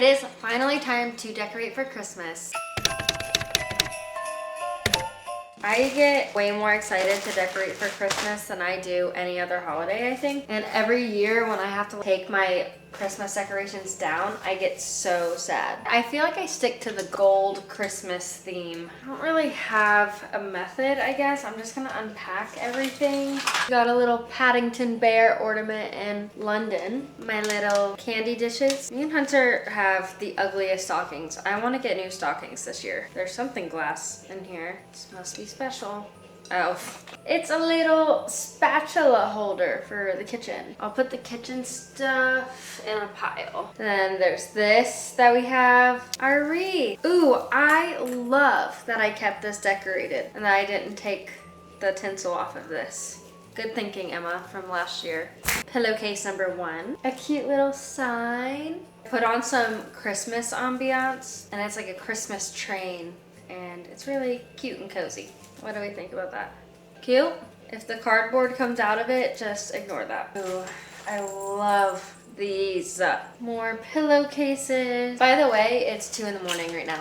It is finally time to decorate for Christmas. I get way more excited to decorate for Christmas than I do any other holiday, I think. And every year when I have to take my Christmas decorations down, I get so sad. I feel like I stick to the gold Christmas theme. I don't really have a method, I guess. I'm just gonna unpack everything. Got a little Paddington Bear ornament in London. My little candy dishes. Me and Hunter have the ugliest stockings. I want to get new stockings this year. There's something glass in here. This must be special. Oh, it's a little spatula holder for the kitchen. I'll put the kitchen stuff in a pile. Then there's this that we have, our wreath. Ooh, I love that I kept this decorated and that I didn't take the tinsel off of this. Good thinking, Emma, from last year. Pillowcase number 1. A cute little sign. Put on some Christmas ambiance, and it's like a Christmas train, and it's really cute and cozy. What do we think about that? Cute? If the cardboard comes out of it, just ignore that. Ooh, I love these. More pillowcases. By the way, it's 2 in the morning right now.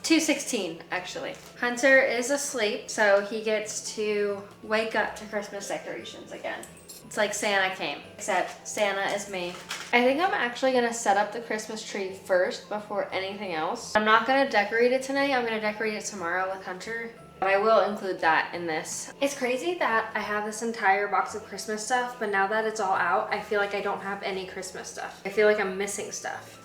2:16 actually. Hunter is asleep, so he gets to wake up to Christmas decorations again. It's like Santa came, except Santa is me. I think I'm actually gonna set up the Christmas tree first before anything else. I'm not gonna decorate it tonight. I'm gonna decorate it tomorrow with Hunter. But I will include that in this. It's crazy that I have this entire box of Christmas stuff, but now that it's all out, I feel like I don't have any Christmas stuff. I feel like I'm missing stuff.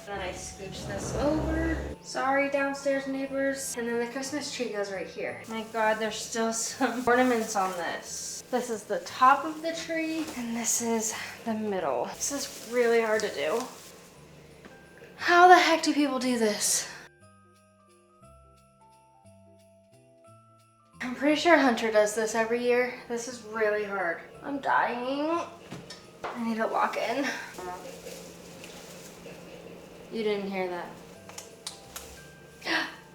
And then I scooch this over. Sorry, downstairs neighbors. And then the Christmas tree goes right here. My God, there's still some ornaments on this. This is the top of the tree, and this is the middle. This is really hard to do. How the heck do people do this? I'm pretty sure Hunter does this every year. This is really hard. I'm dying. I need to lock in. You didn't hear that.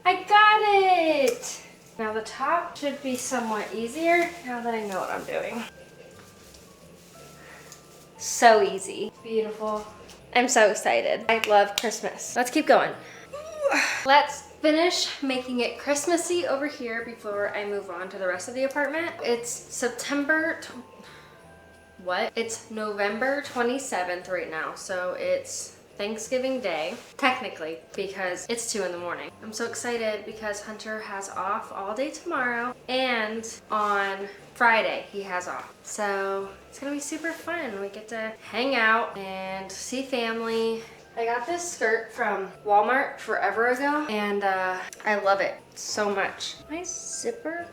I got it! Now the top should be somewhat easier now that I know what I'm doing. So easy. Beautiful. I'm so excited. I love Christmas. Let's keep going. Let's finish making it Christmassy over here before I move on to the rest of the apartment. It's It's November 27th right now, so it's Thanksgiving Day, technically, because it's 2 in the morning. I'm so excited because Hunter has off all day tomorrow, and on Friday he has off. So it's gonna be super fun. We get to hang out and see family. I got this skirt from Walmart forever ago, and I love it so much. Nice zipper.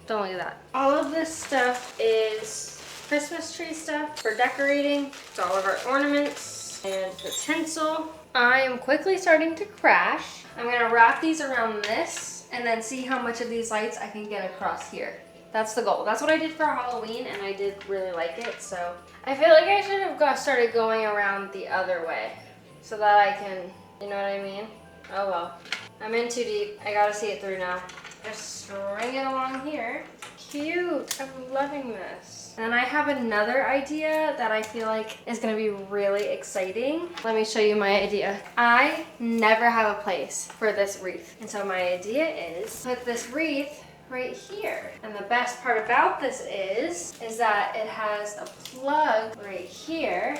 Don't look at that. All of this stuff is Christmas tree stuff for decorating. It's all of our ornaments and the tinsel. I am quickly starting to crash. I'm gonna wrap these around this and then see how much of these lights I can get across here. That's the goal. That's what I did for Halloween, and I did really like it. So I feel like I should have started going around the other way so that I can, you know what I mean? Oh well. I'm in too deep. I gotta see it through now. Just string it along here. Cute. I'm loving this. And I have another idea that I feel like is gonna be really exciting. Let me show you my idea. I never have a place for this wreath. And so my idea is put this wreath right here. And the best part about this is that it has a plug right here.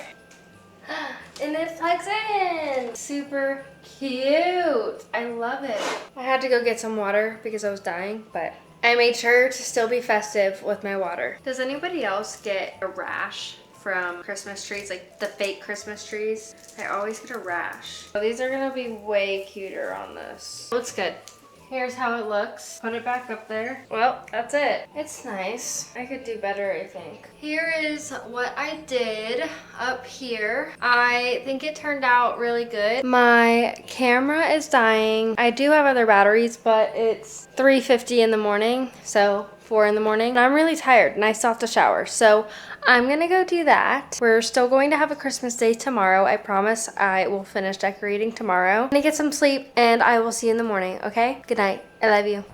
And it plugs in. Super cute. I love it. I had to go get some water because I was dying, but I made sure to still be festive with my water. Does anybody else get a rash from Christmas trees, like the fake Christmas trees? I always get a rash. So these are gonna be way cuter on this. Looks good. Here's how it looks. Put it back up there. Well, that's it. It's nice. I could do better, I think. Here is what I did up here. I think it turned out really good. My camera is dying. I do have other batteries, but it's 3:50 in the morning, so 4 in the morning. And I'm really tired and I still have to shower. So I'm gonna go do that. We're still going to have a Christmas day tomorrow. I promise I will finish decorating tomorrow. I'm gonna get some sleep and I will see you in the morning, okay? Good night. I love you.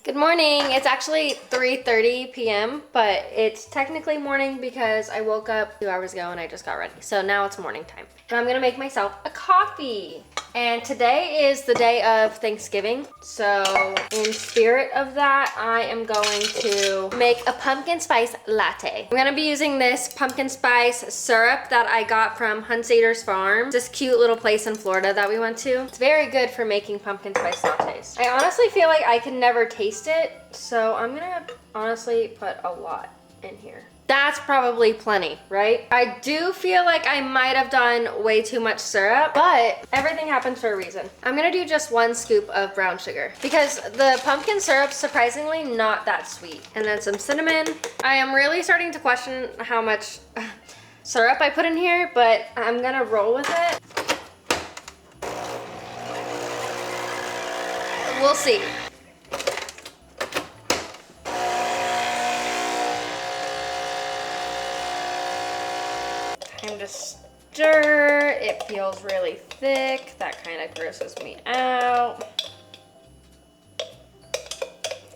Good morning. It's actually 3:30 p.m., but it's technically morning because I woke up 2 hours ago and I just got ready. So now it's morning time. And I'm gonna make myself a coffee. And today is the day of Thanksgiving. So in spirit of that, I am going to make a pumpkin spice latte. I'm gonna be using this pumpkin spice syrup that I got from Hunsader's Farm, this cute little place in Florida that we went to. It's very good for making pumpkin spice lattes. I honestly feel like I can never taste it, so I'm gonna honestly put a lot in here. That's probably plenty, right? I do feel like I might have done way too much syrup, but everything happens for a reason. I'm gonna do just 1 scoop of brown sugar because the pumpkin syrup's surprisingly not that sweet. And then some cinnamon. I am really starting to question how much syrup I put in here, but I'm gonna roll with it. We'll see. Time to stir. It feels really thick. That kind of grosses me out.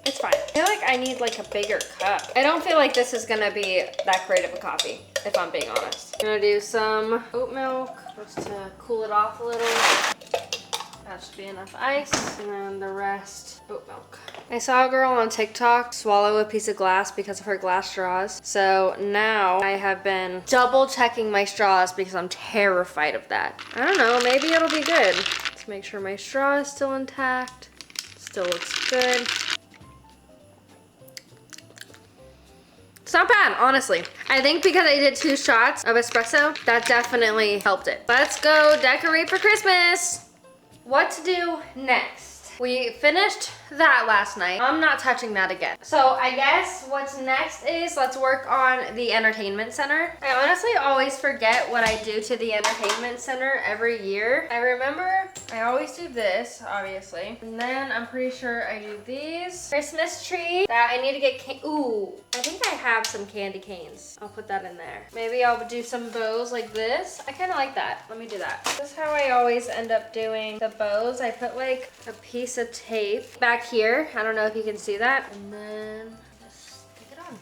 It's fine. I feel like I need like a bigger cup. I don't feel like this is gonna be that great of a coffee, if I'm being honest. I'm gonna do some oat milk just to cool it off a little. That should be enough ice, and then the rest oat milk. I saw a girl on TikTok swallow a piece of glass because of her glass straws. So now I have been double checking my straws because I'm terrified of that. I don't know, maybe it'll be good. Let's make sure my straw is still intact. Still looks good. It's not bad, honestly. I think because I did 2 shots of espresso, that definitely helped it. Let's go decorate for Christmas. What to do next? We finished that last night. I'm not touching that again. So I guess what's next is let's work on the entertainment center. I honestly always forget what I do to the entertainment center every year. I remember I always do this, obviously. And then I'm pretty sure I do these. Christmas tree that I need to get, ooh, I think I have some candy canes. I'll put that in there. Maybe I'll do some bows like this. I kind of like that. Let me do that. This is how I always end up doing the bows. I put like a piece of tape back here. I don't know if you can see that. And then just stick it on.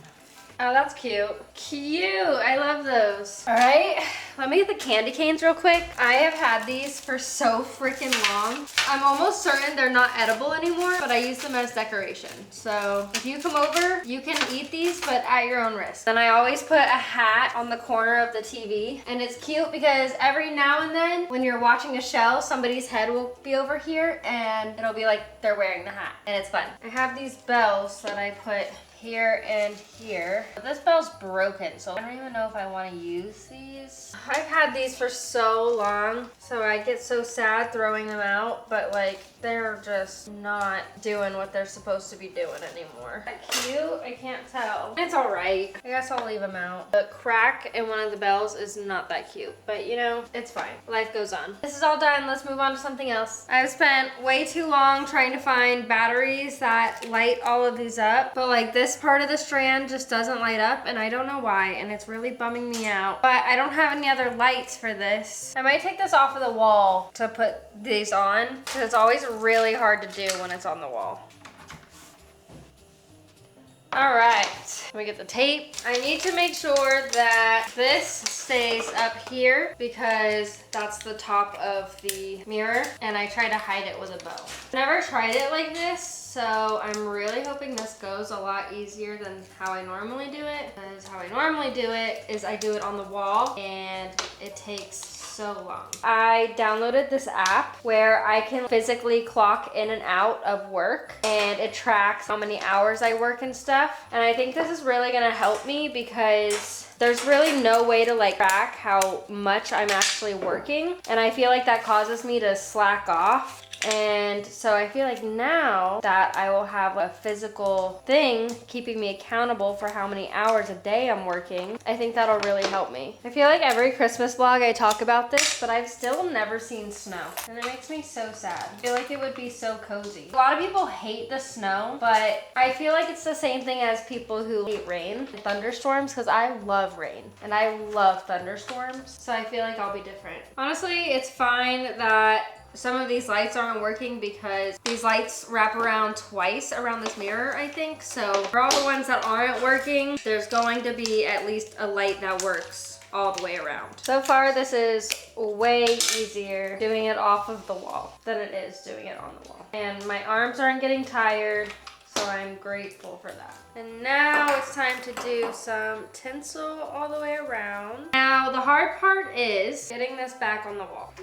Oh, that's cute. Cute. I love those. All right, let me get the candy canes real quick. I have had these for so freaking long. I'm almost certain they're not edible anymore, but I use them as decoration. So if you come over, you can eat these, but at your own risk. Then I always put a hat on the corner of the TV. And it's cute because every now and then when you're watching a show, somebody's head will be over here and it'll be like they're wearing the hat, and it's fun. I have these bells that I put here and here. But this bell's broken, so I don't even know if I want to use these. I've had these for so long, so I get so sad throwing them out, but like they're just not doing what they're supposed to be doing anymore. Is that cute? I can't tell. It's all right. I guess I'll leave them out. The crack in one of the bells is not that cute, but you know, it's fine. Life goes on. This is all done. Let's move on to something else. I've spent way too long trying to find batteries that light all of these up, but like this part of the strand just doesn't light up, and I don't know why, and it's really bumming me out. But I don't have any other lights for this. I might take this off of the wall to put these on, because it's always really hard to do when it's on the wall. All right, let me get the tape. I need to make sure that this stays up here because that's the top of the mirror, and I try to hide it with a bow. Never tried it like this, so I'm really hoping this goes a lot easier than how I normally do it, because how I normally do it is I do it on the wall and it takes so long. I downloaded this app where I can physically clock in and out of work, and it tracks how many hours I work and stuff. And I think this is really gonna help me because there's really no way to like track how much I'm actually working. And I feel like that causes me to slack off. And so I feel like now that I will have a physical thing keeping me accountable for how many hours a day I'm working, I think that'll really help me. I feel like every Christmas vlog I talk about this, but I've still never seen snow. And it makes me so sad. I feel like it would be so cozy. A lot of people hate the snow, but I feel like it's the same thing as people who hate rain, thunderstorms, because I love rain and I love thunderstorms. So I feel like I'll be different. Honestly, it's fine that some of these lights aren't working because these lights wrap around twice around this mirror, I think. So for all the ones that aren't working, there's going to be at least a light that works all the way around. So far, this is way easier doing it off of the wall than it is doing it on the wall. And my arms aren't getting tired, so I'm grateful for that. And now it's time to do some tinsel all the way around. Now the hard part is getting this back on the wall.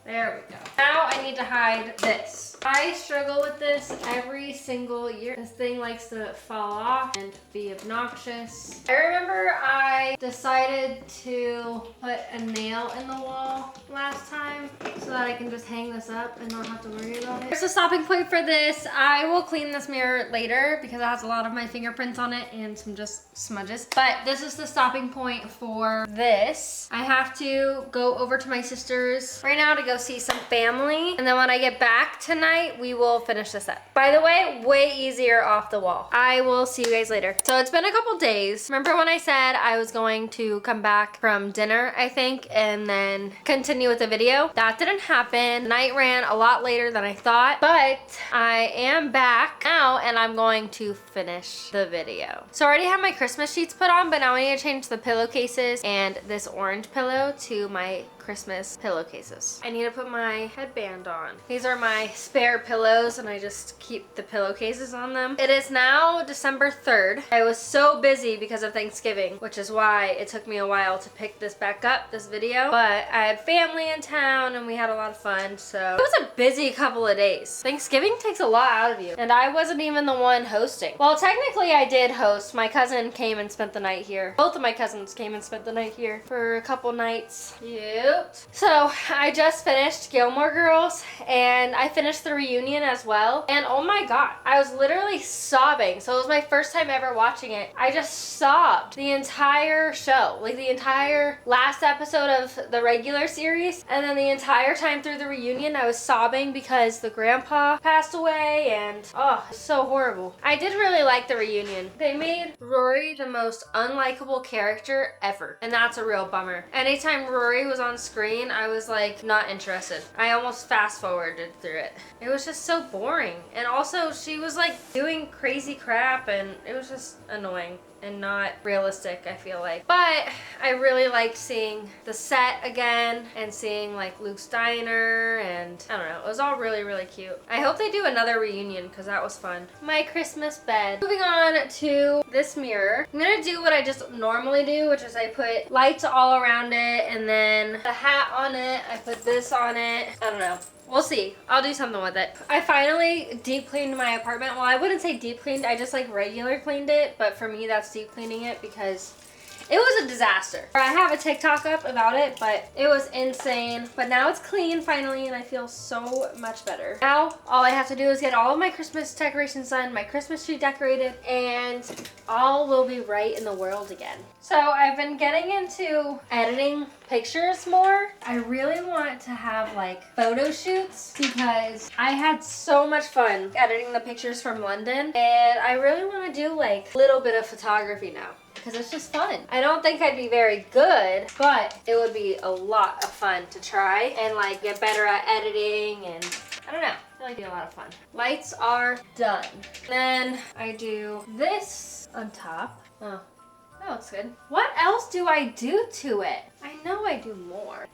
There we go. Now I need to hide this. I struggle with this every single year. This thing likes to fall off and be obnoxious. I remember I decided to put a nail in the wall last time so that I can just hang this up and not have to worry about it. Here's the stopping point for this. I will clean this mirror later because it has a lot of my fingerprints on it and some just smudges. But this is the stopping point for this. I have to go over to my sister's right now to go see some family. And then when I get back tonight, we will finish this up. By the way easier off the wall. I will see you guys later. So it's been a couple days. Remember when I said I was going to come back from dinner, I think, and then continue with the video? That didn't happen. Night ran a lot later than I thought, but I am back now and I'm going to finish the video. So I already have my Christmas sheets put on, but now I need to change the pillowcases and this orange pillow to my Christmas pillowcases. I need to put my headband on. These are my spare pillows and I just keep the pillowcases on them. It is now December 3rd. I was so busy because of Thanksgiving, which is why it took me a while to pick this back up, this video. But I had family in town and we had a lot of fun, so it was a busy couple of days. Thanksgiving takes a lot out of you, and I wasn't even the one hosting. Well, technically I did host. My cousin came and spent the night here. Both of my cousins came and spent the night here for a couple nights. Yeah. So I just finished Gilmore Girls and I finished the reunion as well. And oh my God, I was literally sobbing. So it was my first time ever watching it. I just sobbed the entire show, like the entire last episode of the regular series. And then the entire time through the reunion, I was sobbing because the grandpa passed away and oh, it's so horrible. I did really like the reunion. They made Rory the most unlikable character ever. And that's a real bummer. Anytime Rory was on screen, I was like not interested. I almost fast forwarded through it. It was just so boring. And also she was like doing crazy crap and it was just annoying and not realistic, I feel like. But I really liked seeing the set again and seeing like Luke's diner, and I don't know, it was all really, really cute. I hope they do another reunion because that was fun. My Christmas bed. Moving on to this mirror. I'm gonna do what I just normally do, which is I put lights all around it and then the hat on it. I put this on it. I don't know. We'll see. I'll do something with it. I finally deep cleaned my apartment. Well, I wouldn't say deep cleaned. I just like regular cleaned it. But for me, that's deep cleaning it because it was a disaster. I have a TikTok up about it, but it was insane. But now it's clean finally and I feel so much better. Now, all I have to do is get all of my Christmas decorations done, my Christmas tree decorated, and all will be right in the world again. So I've been getting into editing pictures more. I really want to have like photo shoots because I had so much fun editing the pictures from London, and I really want to do like a little bit of photography now because it's just fun. I don't think I'd be very good, but it would be a lot of fun to try and like get better at editing, and I don't know. I feel like it'd be a lot of fun. Lights are done. Then I do this on top. Oh. That looks good. What else do I do to it? I know I do more.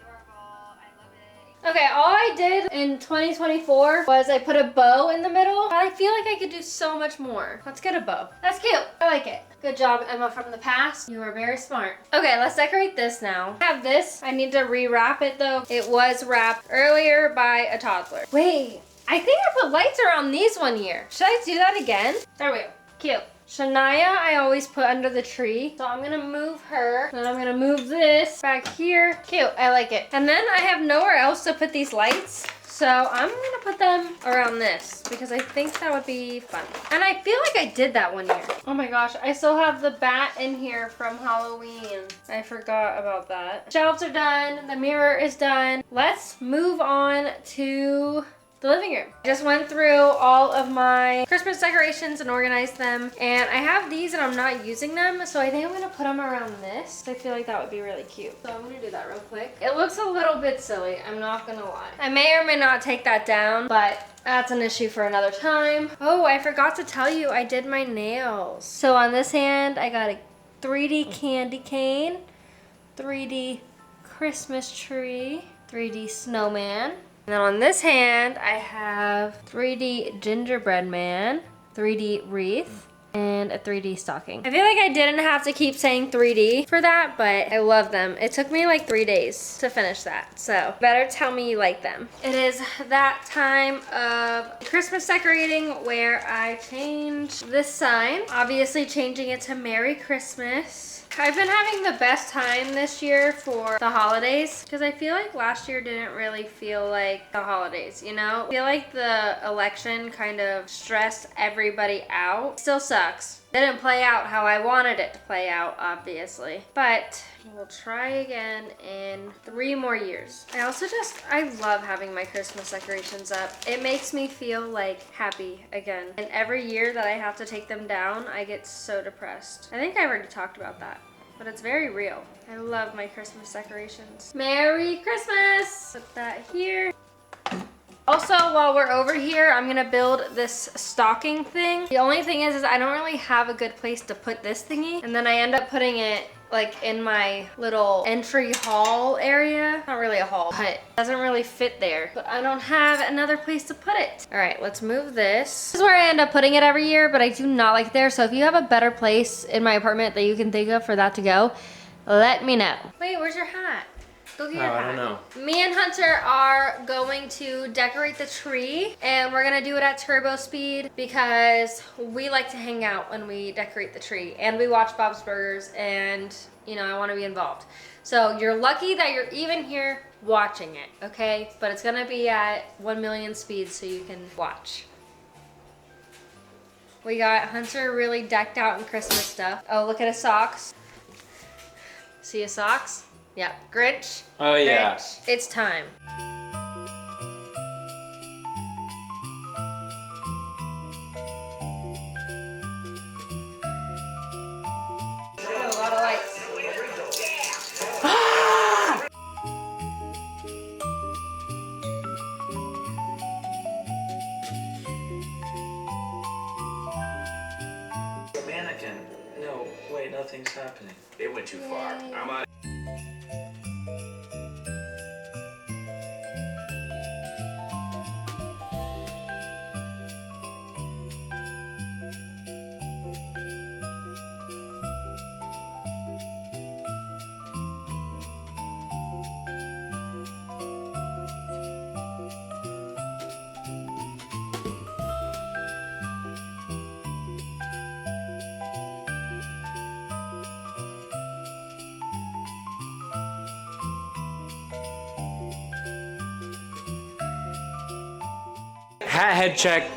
Okay, all I did in 2024 was I put a bow in the middle. But I feel like I could do so much more. Let's get a bow. That's cute. I like it. Good job, Emma from the past. You are very smart. Okay, let's decorate this now. I have this. I need to rewrap it though. It was wrapped earlier by a toddler. Wait, I think I put lights around these one year. Should I do that again? There we go. Cute. Shania, I always put under the tree. So I'm gonna move her. Then I'm gonna move this back here. Cute, I like it. And then I have nowhere else to put these lights. So I'm gonna put them around this because I think that would be fun. And I feel like I did that one year. Oh my gosh, I still have the bat in here from Halloween. I forgot about that. Shelves are done, the mirror is done. Let's move on to the living room. I just went through all of my Christmas decorations and organized them. And I have these and I'm not using them. So I think I'm gonna put them around this. I feel like that would be really cute. So I'm gonna do that real quick. It looks a little bit silly, I'm not gonna lie. I may or may not take that down, but that's an issue for another time. Oh, I forgot to tell you, I did my nails. So on this hand, I got a 3D candy cane, 3D Christmas tree, 3D snowman. And then on this hand, I have 3D gingerbread man, 3D wreath, and a 3D stocking. I feel like I didn't have to keep saying 3D for that, but I love them. It took me like 3 days to finish that, so better tell me you like them. It is that time of Christmas decorating where I changed this sign, obviously changing it to Merry Christmas. I've been having the best time this year for the holidays because I feel like last year didn't really feel like the holidays, you know? I feel like the election kind of stressed everybody out. Still sucks. Didn't play out how I wanted it to play out, obviously. But we'll try again in 3 more years. I love having my Christmas decorations up. It makes me feel like happy again. And every year that I have to take them down, I get so depressed. I think I already talked about that, but it's very real. I love my Christmas decorations. Merry Christmas! Put that here. Also, while we're over here, I'm gonna build this stocking thing. The only thing is I don't really have a good place to put this thingy. And then I end up putting it like in my little entry hall area. Not really a hall, but it doesn't really fit there. But I don't have another place to put it. All right, let's move this. This is where I end up putting it every year, but I do not like it there. So if you have a better place in my apartment that you can think of for that to go, let me know. Wait, where's your hat? Go get your hat. I don't know. Me and Hunter are going to decorate the tree and we're gonna do it at turbo speed because we like to hang out when we decorate the tree and we watch Bob's Burgers and you know, I wanna be involved. So you're lucky that you're even here watching it, okay? But it's gonna be at 1 million speed so you can watch. We got Hunter really decked out in Christmas stuff. Oh, look at his socks. See his socks? Yeah, Grinch. Oh yeah. Grinch. It's time. Oh, a lot of lights. Mannequin. No, wait, nothing's happening. It went too far. I'm on. Hat head check.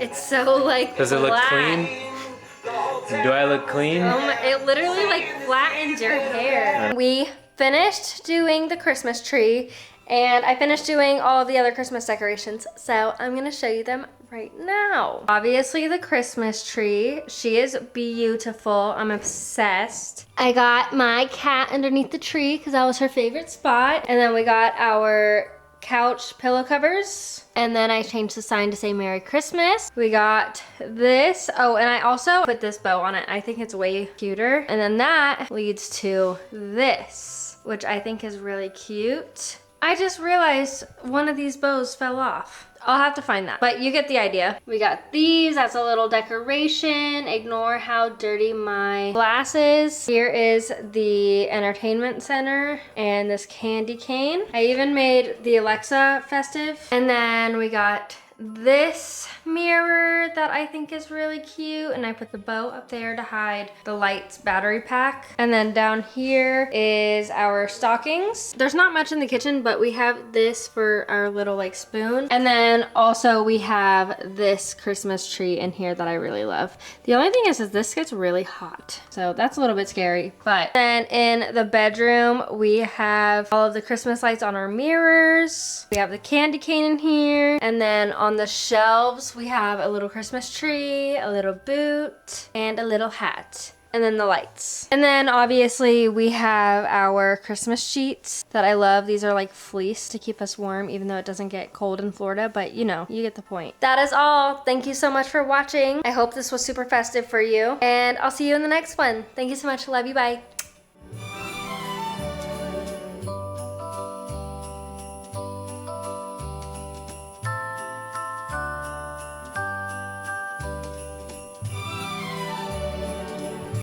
It's so like Does it look flat. clean? Do I look clean? It literally like flattens your hair. We finished doing the Christmas tree and I finished doing all of the other Christmas decorations. So I'm gonna show you them right now. Obviously the Christmas tree, she is beautiful. I'm obsessed. I got my cat underneath the tree because that was her favorite spot. And then we got our couch pillow covers. And then I changed the sign to say Merry Christmas. We got this. Oh, and I also put this bow on it. I think it's way cuter. And then that leads to this, which I think is really cute. I just realized one of these bows fell off. I'll have to find that, but you get the idea. We got these, that's a little decoration. Ignore how dirty my glass is. Here is the entertainment center and this candy cane. I even made the Alexa festive. And then we got this mirror that I think is really cute, and I put the bow up there to hide the lights battery pack. And then down here is our stockings. There's not much in the kitchen, but we have this for our little like spoon. And then also we have this Christmas tree in here that I really love. The only thing is this gets really hot, so that's a little bit scary. But then in the bedroom, we have all of the Christmas lights on our mirrors. We have the candy cane in here. And then on the shelves, we have a little Christmas tree, a little boot, and a little hat. And then the lights. And then obviously we have our Christmas sheets that I love. These are like fleece to keep us warm, even though it doesn't get cold in Florida, but you know, you get the point. That is all. Thank you so much for watching. I hope this was super festive for you, and I'll see you in the next one. Thank you so much. Love you. Bye.